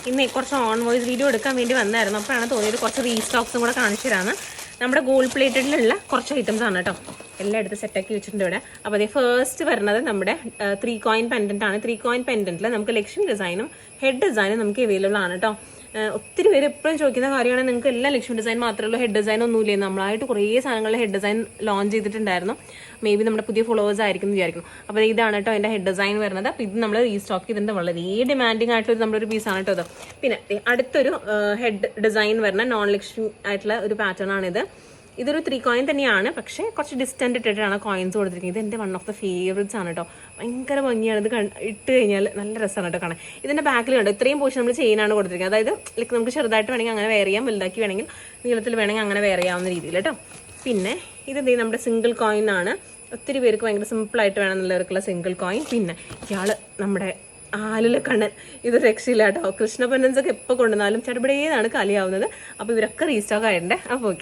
ഇന്ന് കുറച്ച് on voice video എടുക്കാൻ വേണ്ടി വന്നായിരുന്നു. അപ്പോഴാണ് തോന്നിയത് കുറച്ച് റീസ്റ്റോക്സും കൂടെ കാണിച്ചു തരാമെന്ന്. നമ്മുടെ ഗോൾഡ് പ്ലേറ്റഡിലുള്ള കുറച്ച് ഐറ്റംസ് ആണ് കേട്ടോ. എല്ലാം എടുത്ത് സെറ്റാക്കി വെച്ചിട്ടുണ്ട് ഇവിടെ. അപ്പോൾ അതേ ഫസ്റ്റ് വരുന്നത് നമ്മുടെ 3 കോയിൻ പെൻഡൻ്റ് ആണ്. 3 കോയിൻ പെൻഡൻറ്റിൽ നമുക്ക് ലക്ഷ്മി ഡിസൈനും ഹെഡ് ഡിസൈനും നമുക്ക് അവൈലബിൾ ആണ് കേട്ടോ. ഒത്തിരി പേര് എപ്പോഴും ചോദിക്കുന്ന കാര്യമാണ്, നിങ്ങൾക്ക് എല്ലാം ലക്ഷ്മി ഡിസൈൻ മാത്രമേ ഉള്ളൂ, ഹെഡ് ഡിസൈൻ ഒന്നുമില്ലേ? നമ്മളായിട്ട് കുറേ സാധനങ്ങളിൽ ഹെഡ് ഡിസൈൻ ലോഞ്ച് ചെയ്തിട്ടുണ്ടായിരുന്നു. മേ ബി നമ്മുടെ പുതിയ ഫോളോവേഴ്സ് ആയിരിക്കും എന്ന് വിചാരിക്കും. അപ്പോൾ ഇതാണ് കേട്ടോ എൻ്റെ ഹെഡ് ഡിസൈൻ വരുന്നത്. അപ്പോൾ ഇത് നമ്മൾ റീസ്റ്റോക്ക് ചെയ്തിട്ടുണ്ട്. വളരെ ഡിമാൻഡിങ് ആയിട്ടുള്ള നമ്മളൊരു പീസാണ് കേട്ടോ ഇത്. പിന്നെ അടുത്തൊരു ഹെഡ് ഡിസൈൻ വരുന്ന നോൺ ലക്ഷ്മി ആയിട്ടുള്ള ഒരു പാറ്റേൺ ആണിത്. ഇതൊരു 3 കോയിൻ തന്നെയാണ്, പക്ഷേ കുറച്ച് ഡിസ്റ്റൻറ്റ് ഇട്ടിട്ടാണ് കോയിൻസ് കൊടുത്തിരിക്കുന്നത്. ഇത് എൻ്റെ വൺ ഓഫ് ദ ഫേവറേറ്റ്സ് ആണ് കേട്ടോ. ഭയങ്കര ഭംഗിയാണ് ഇത്. ഇട്ട് കഴിഞ്ഞാൽ നല്ല രസമാണ് കേട്ടോ കാണാൻ. ഇതിൻ്റെ ബാക്കിൽ കണ്ടോ ഇത്രയും പോർഷൻ നമ്മൾ ചെയിനാണ് കൊടുത്തിരിക്കുന്നത്. അതായത് ലൈക്ക് നമുക്ക് ചെറുതായിട്ട് വേണമെങ്കിൽ അങ്ങനെ വെയർ ചെയ്യാം, വലുതാക്കി വേണമെങ്കിൽ നീളത്തിൽ വേണമെങ്കിൽ അങ്ങനെ വെയർ ചെയ്യാവുന്ന രീതിയിൽ കേട്ടോ. പിന്നെ ഇത് നമ്മുടെ സിംഗിൾ കോയിൻ ആണ്. ഒത്തിരി പേർക്ക് ഭയങ്കര സിമ്പിളായിട്ട് വേണമെന്നുള്ളവർക്കുള്ള സിംഗിൾ കോയിൻ. പിന്നെ ഇയാൾ നമ്മുടെ ആലിലെ കണ്ണൻ, ഇത് രക്ഷയില്ല കേട്ടോ. കൃഷ്ണ പെൻഡൻസ് ഒക്കെ എപ്പോൾ കൊണ്ടുവന്നാലും ചടപടേന്നാണ് കാലിയാവുന്നത്. അപ്പോൾ ഇവരൊക്കെ റീസ്റ്റോക്ക് ആയിട്ടുണ്ട്. അപ്പോൾ ഓക്കെ.